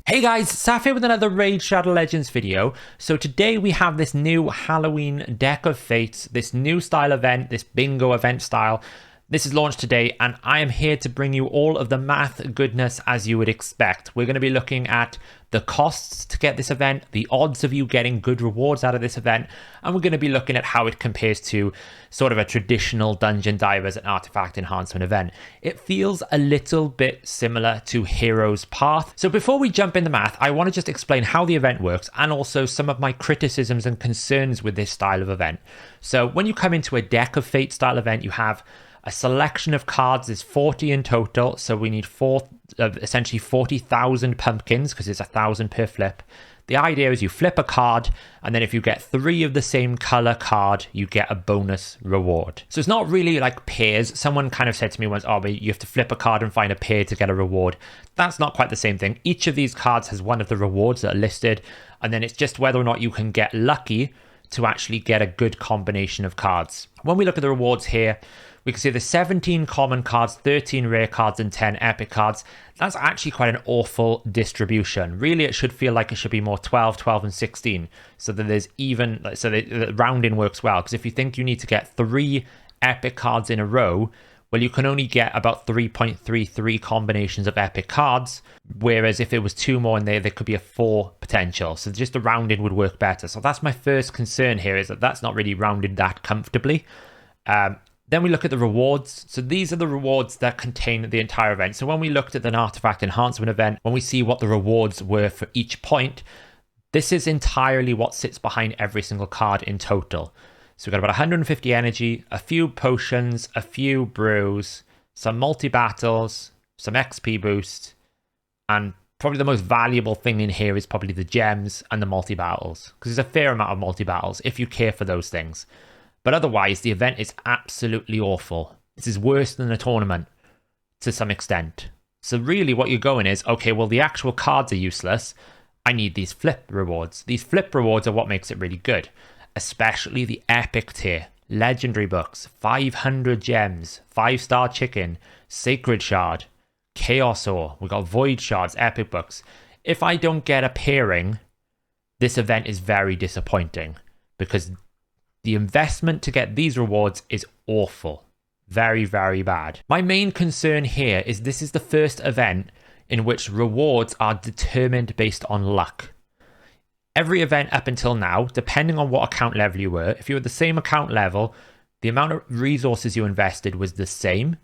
Hey guys, Saf here with another Raid Shadow Legends video. So today we have this new Halloween Deck of Fates, this new style event, this bingo event style. This is launched today and I am here to bring you all of the math goodness as you would expect. We're going to be looking at the costs to get this event, the odds of you getting good rewards out of this event, and we're going to be looking at how it compares to sort of a traditional Dungeon Divers and Artifact Enhancement event. It feels a little bit similar to Hero's Path. So before we jump into math, I want to just explain how the event works and also some of my criticisms and concerns with this style of event. So when you come into a Deck of Fate style event, you have a selection of cards. Is 40 in total, so we need essentially 40,000 pumpkins because it's 1,000 per flip. The idea is you flip a card, and then if you get 3 of the same color card, you get a bonus reward. So it's not really like pairs. Someone kind of said to me once, oh, but you have to flip a card and find a pair to get a reward. That's not quite the same thing. Each of these cards has one of the rewards that are listed, and then it's just whether or not you can get lucky to actually get a good combination of cards. When we look at the rewards here, we can see there's 17 common cards, 13 rare cards, and 10 epic cards. That's actually quite an awful distribution. Really, it should feel like it should be more 12, 12, and 16. So that there's even, so the rounding works well. Because if you think you need to get 3 epic cards in a row, well, you can only get about 3.33 combinations of epic cards. Whereas if it was 2 more in there could be a 4 potential. So just the rounding would work better. So that's my first concern here, is that that's not really rounded that comfortably. Then we look at the rewards. So these are the rewards that contain the entire event. So when we looked at an Artifact Enhancement event, when we see what the rewards were for each point, this is entirely what sits behind every single card in total. So we've got about 150 energy, a few potions, a few brews, some multi-battles, some XP boost, and probably the most valuable thing in here is probably the gems and the multi-battles, because there's a fair amount of multi-battles if you care for those things. But otherwise, the event is absolutely awful. This is worse than a tournament to some extent. So really what you're going is, okay, well, the actual cards are useless. I need these flip rewards. These flip rewards are what makes it really good, especially the epic tier. Legendary books, 500 gems, 5-star chicken, sacred shard, chaos ore. We've got void shards, epic books. If I don't get a pairing, this event is very disappointing because the investment to get these rewards is awful. Very, very bad. My main concern here is this is the first event in which rewards are determined based on luck. Every event up until now, depending on what account level you were, if you were the same account level, the amount of resources you invested was the same,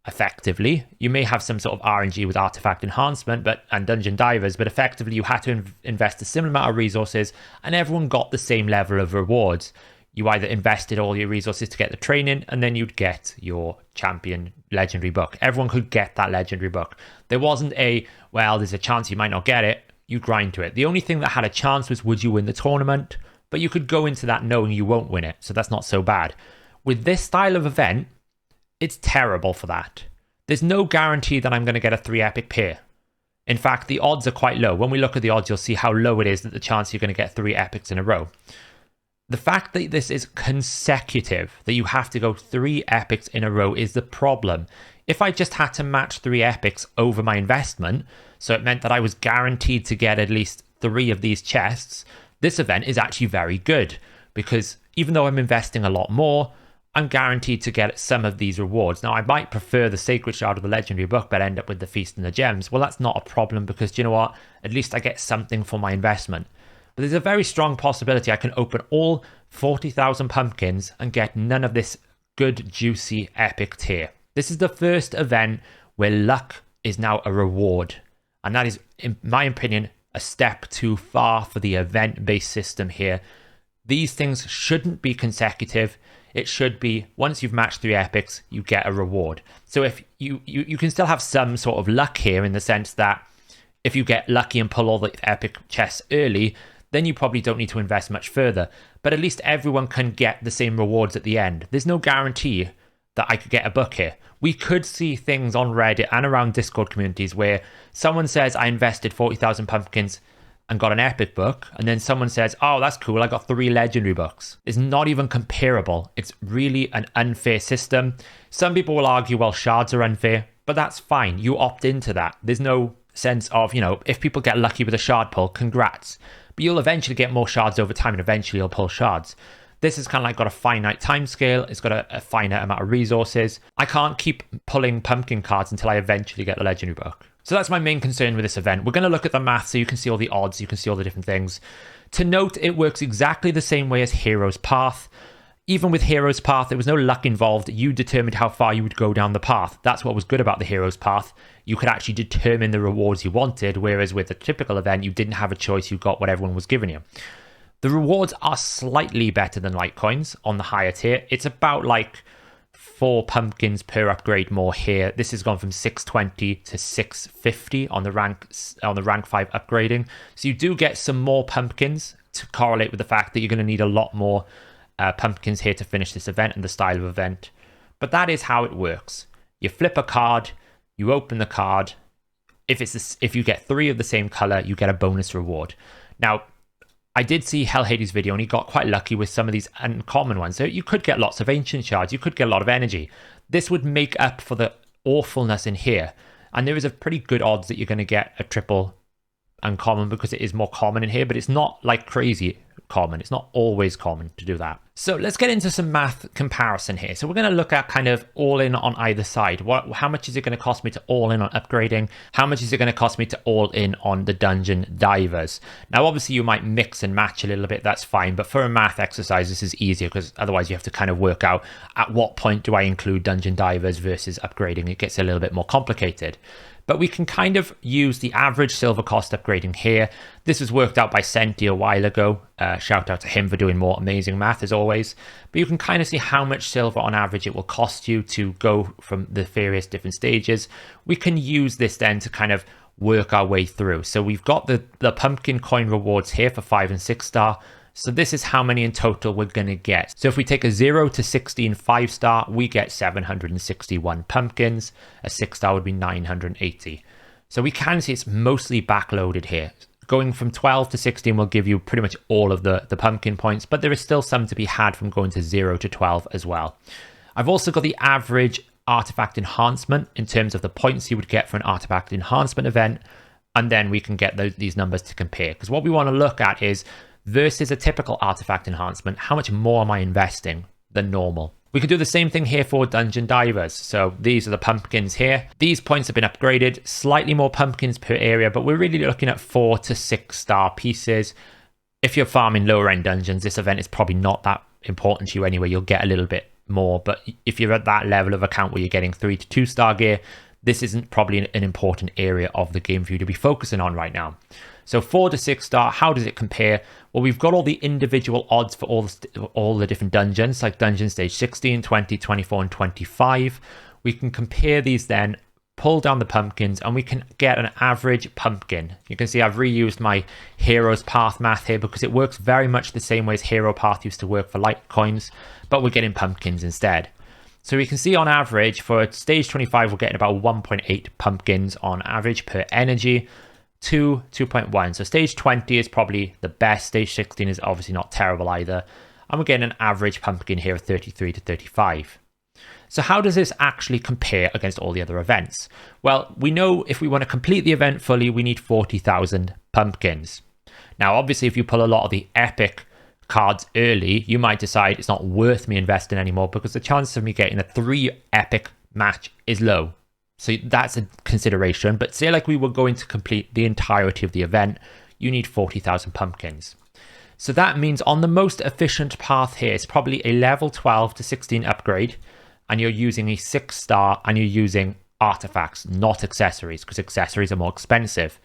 effectively. You may have some sort of RNG with Artifact Enhancement and Dungeon Divers, but effectively you had to invest a similar amount of resources and everyone got the same level of rewards. You either invested all your resources to get the training and then you'd get your champion legendary book. Everyone could get that legendary book. There wasn't well, there's a chance you might not get it. You grind to it. The only thing that had a chance was, would you win the tournament? But you could go into that knowing you won't win it. So that's not so bad. With this style of event, it's terrible for that. There's no guarantee that I'm going to get a 3 epic pair. In fact, the odds are quite low. When we look at the odds, you'll see how low it is that the chance you're going to get 3 epics in a row. The fact that this is consecutive, that you have to go 3 epics in a row, is the problem. If I just had to match 3 epics over my investment, so it meant that I was guaranteed to get at least 3 of these chests, this event is actually very good. Because even though I'm investing a lot more, I'm guaranteed to get some of these rewards. Now, I might prefer the Sacred Shard or the Legendary Book, but end up with the Feast and the Gems. Well, that's not a problem because, do you know what? At least I get something for my investment. But there's a very strong possibility I can open all 40,000 pumpkins and get none of this good, juicy, epic tier. This is the first event where luck is now a reward. And that is, in my opinion, a step too far for the event-based system here. These things shouldn't be consecutive. It should be, once you've matched 3 epics, you get a reward. So if you can still have some sort of luck here in the sense that if you get lucky and pull all the epic chests early, then you probably don't need to invest much further. But at least everyone can get the same rewards at the end. There's no guarantee that I could get a book here. We could see things on Reddit and around Discord communities where someone says, I invested 40,000 pumpkins and got an epic book, and then someone says, oh, that's cool, I got 3 legendary books. It's not even comparable. It's really an unfair system. Some people will argue, well, shards are unfair, but that's fine. You opt into that. There's no sense of, you know, if people get lucky with a shard pull, congrats. But you'll eventually get more shards over time and eventually you'll pull shards. This has kind of like got a finite time scale. It's got a finite amount of resources. I can't keep pulling pumpkin cards until I eventually get the legendary book. So that's my main concern with this event. We're going to look at the math so you can see all the odds, you can see all the different things. To note, it works exactly the same way as Hero's Path. Even with Hero's Path, there was no luck involved. You determined how far you would go down the path. That's what was good about the Hero's Path. You could actually determine the rewards you wanted, whereas with a typical event, you didn't have a choice. You got what everyone was giving you. The rewards are slightly better than Litecoins on the higher tier. It's about like 4 pumpkins per upgrade more here. This has gone from 620 to 650 on the rank 5 upgrading. So you do get some more pumpkins to correlate with the fact that you're going to need a lot more pumpkins here to finish this event and the style of event. But that is how it works. You flip a card, you open the card. If you get 3 of the same color, you get a bonus reward. Now, I did see Hellhades' video and he got quite lucky with some of these uncommon ones. So you could get lots of ancient shards, you could get a lot of energy. This would make up for the awfulness in here. And there is a pretty good odds that you're going to get a triple uncommon because it is more common in here, but it's not like crazy common. It's not always common to do that. So let's get into some math comparison here. So we're going to look at kind of all in on either side. How much is it going to cost me to all in on upgrading? How much is it going to cost me to all in on the dungeon divers? Now, obviously you might mix and match a little bit. That's fine. But for a math exercise, this is easier because otherwise you have to kind of work out at what point do I include dungeon divers versus upgrading. It gets a little bit more complicated. But we can kind of use the average silver cost upgrading here. This was worked out by Senti a while ago. Shout out to him for doing more amazing math as always. But you can kind of see how much silver on average it will cost you to go from the various different stages. We can use this then to kind of work our way through. So we've got the pumpkin coin rewards here for 5 and 6 star. So this is how many in total we're going to get. So if we take a 0 to 16 5-star, we get 761 pumpkins. A 6-star would be 980. So we can see it's mostly backloaded here. Going from 12 to 16 will give you pretty much all of the pumpkin points, but there is still some to be had from going to 0 to 12 as well. I've also got the average artifact enhancement in terms of the points you would get for an artifact enhancement event. And then we can get these numbers to compare. Because what we want to look at is versus a typical artifact enhancement, how much more am I investing than normal? We could do the same thing here for dungeon divers. So these are the pumpkins here. These points have been upgraded, slightly more pumpkins per area, but we're really looking at 4 to 6 star pieces. If you're farming lower end dungeons, this event is probably not that important to you anyway. You'll get a little bit more, but if you're at that level of account where you're getting 3 to 2 star gear, this isn't probably an important area of the game for you to be focusing on right now. So 4 to 6 star, how does it compare? Well, we've got all the individual odds for all the different dungeons, like dungeon stage 16, 20, 24, and 25. We can compare these then, pull down the pumpkins, and we can get an average pumpkin. You can see I've reused my Hero's Path math here because it works very much the same way as Hero Path used to work for Litecoins, but we're getting pumpkins instead. So we can see on average for stage 25, we're getting about 1.8 pumpkins on average per energy. 2.1. So stage 20 is probably the best. Stage 16 is obviously not terrible either. And we're getting an average pumpkin here of 33 to 35. So how does this actually compare against all the other events? Well, we know if we want to complete the event fully, we need 40,000 pumpkins. Now, obviously, if you pull a lot of the epic cards early, you might decide it's not worth me investing anymore because the chance of me getting a 3 epic match is low. So that's a consideration, but say like we were going to complete the entirety of the event, you need 40,000 pumpkins. So that means on the most efficient path here, it's probably a level 12 to 16 upgrade, and you're using a 6 star and you're using artifacts, not accessories, because accessories are more expensive.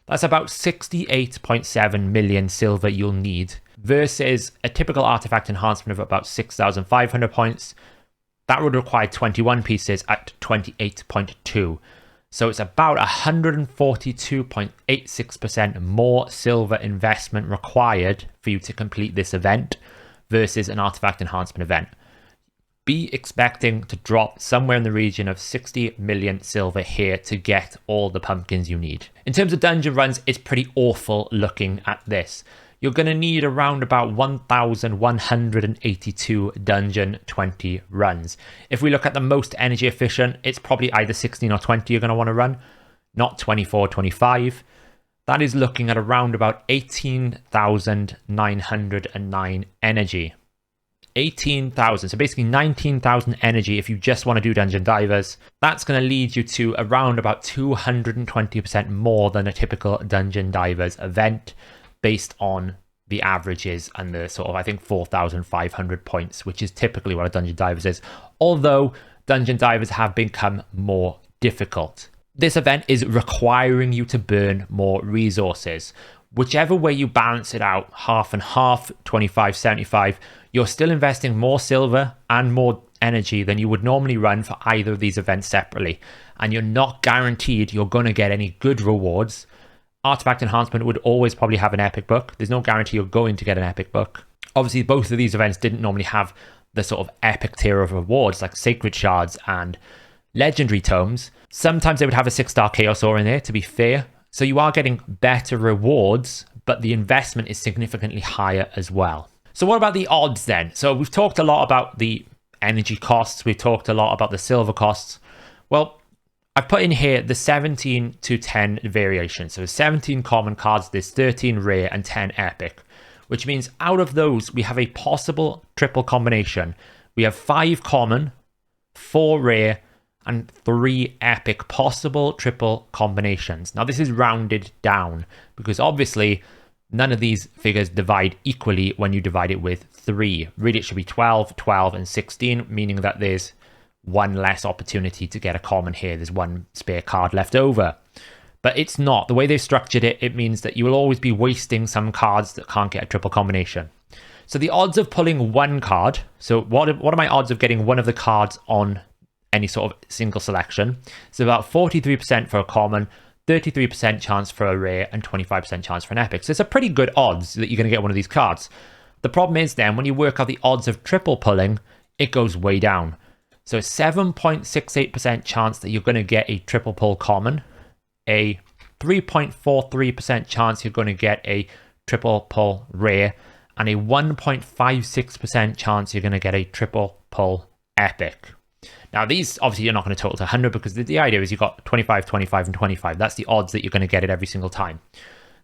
That's about 68.7 million silver you'll need versus a typical artifact enhancement of about 6,500 points. That would require 21 pieces at 28.2. So it's about 142.86% more silver investment required for you to complete this event versus an artifact enhancement event. Be expecting to drop somewhere in the region of 60 million silver here to get all the pumpkins you need. In terms of dungeon runs, it's pretty awful looking at this. You're going to need around about 1,182 dungeon 20 runs. If we look at the most energy efficient, it's probably either 16 or 20 you're going to want to run. not 24, 25. That is looking at around about 18,909 energy. 18,000, so basically 19,000 energy if you just want to do Dungeon Divers. That's going to lead you to around about 220% more than a typical Dungeon Divers event based on the averages and the sort of, I think, 4,500 points, which is typically what a Dungeon Divers is, although Dungeon Divers have become more difficult. This event is requiring you to burn more resources. Whichever way you balance it out, half and half, 25, 75, you're still investing more silver and more energy than you would normally run for either of these events separately. And you're not guaranteed you're going to get any good rewards. Artifact Enhancement would always probably have an epic book. There's no guarantee you're going to get an epic book. Obviously, both of these events didn't normally have the sort of epic tier of rewards like Sacred Shards and Legendary Tomes. Sometimes they would have a 6-star Chaos Ore in there, to be fair. So you are getting better rewards, but the investment is significantly higher as well. So what about the odds then? So we've talked a lot about the energy costs. We've talked a lot about the silver costs. Well, I've put in here the 17 to 10 variation. So 17 common cards, there's 13 rare and 10 epic, which means out of those, we have a possible triple combination. We have 5 common, 4 rare, and 3 epic possible triple combinations. Now, this is rounded down because obviously none of these figures divide equally when you divide it with 3. Really, it should be 12, 12, and 16, meaning that there's one less opportunity to get a common here. There's one spare card left over. But it's not. The way they've structured it, it means that you will always be wasting some cards that can't get a triple combination. So the odds of pulling one card, so what are my odds of getting one of the cards on any sort of single selection? It's about 43% for a common, 33% chance for a rare, and 25% chance for an epic. So it's a pretty good odds that you're going to get one of these cards. The problem is then when you work out the odds of triple pulling, it goes way down. So 7.68% chance that you're going to get a triple pull common, a 3.43% chance you're going to get a triple pull rare, and a 1.56% chance you're going to get a triple pull epic. Now, these obviously you're not going to total to 100 because the idea is you've got 25, 25, and 25. That's the odds that you're going to get it every single time.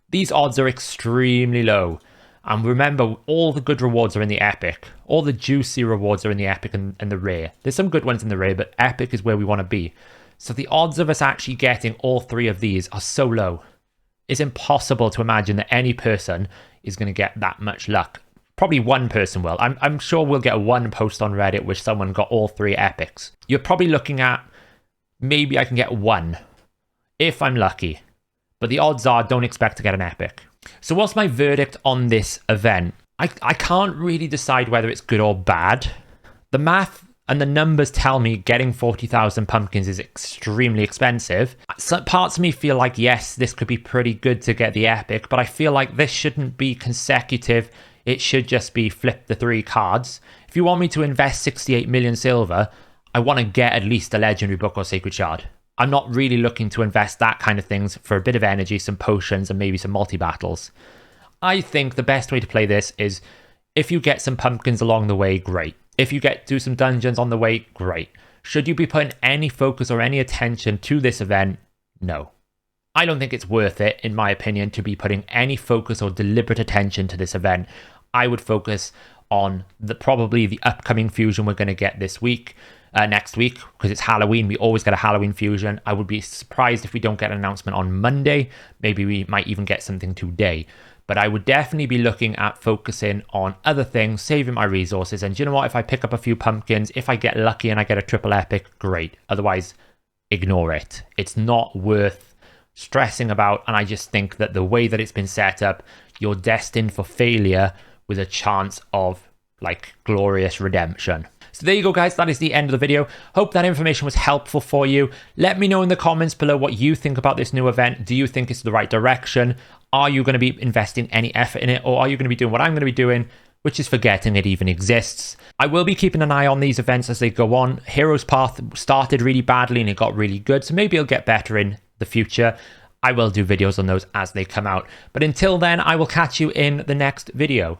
These odds are extremely low. And remember, all the good rewards are in the epic. All the juicy rewards are in the epic and the rare. There's some good ones in the rare, but epic is where we want to be. So the odds of us actually getting all 3 of these are so low. It's impossible to imagine that any person is going to get that much luck. Probably one person will. I'm sure we'll get one post on Reddit where someone got all 3 epics. You're probably looking at, maybe I can get 1, if I'm lucky. But the odds are, don't expect to get an epic. So what's my verdict on this event? I can't really decide whether it's good or bad. The math and the numbers tell me getting 40,000 pumpkins is extremely expensive. Some parts of me feel like, yes, this could be pretty good to get the epic, but I feel like this shouldn't be consecutive. It should just be flip the 3 cards. If you want me to invest 68 million silver, I want to get at least a legendary book or sacred shard. I'm not really looking to invest that kind of things for a bit of energy, some potions, and maybe some multi-battles. I think the best way to play this is if you get some pumpkins along the way, great. If you get to some dungeons on the way, great. Should you be putting any focus or any attention to this event? No. I don't think it's worth it, in my opinion, to be putting any focus or deliberate attention to this event. I would focus on probably the upcoming fusion we're going to get this week. Next week, because it's Halloween. We always get a Halloween fusion. I would be surprised if we don't get an announcement on Monday. Maybe we might even get something today. But I would definitely be looking at focusing on other things, saving my resources. And you know what? If I pick up a few pumpkins, if I get lucky and I get a triple epic, great. Otherwise, ignore it. It's not worth stressing about. And I just think that the way that it's been set up, you're destined for failure with a chance of like glorious redemption. So there you go, guys. That is the end of the video. Hope that information was helpful for you. Let me know in the comments below what you think about this new event. Do you think it's the right direction? Are you going to be investing any effort in it? Or are you going to be doing what I'm going to be doing, which is forgetting it even exists? I will be keeping an eye on these events as they go on. Heroes Path started really badly and it got really good. So maybe it'll get better in the future. I will do videos on those as they come out. But until then, I will catch you in the next video.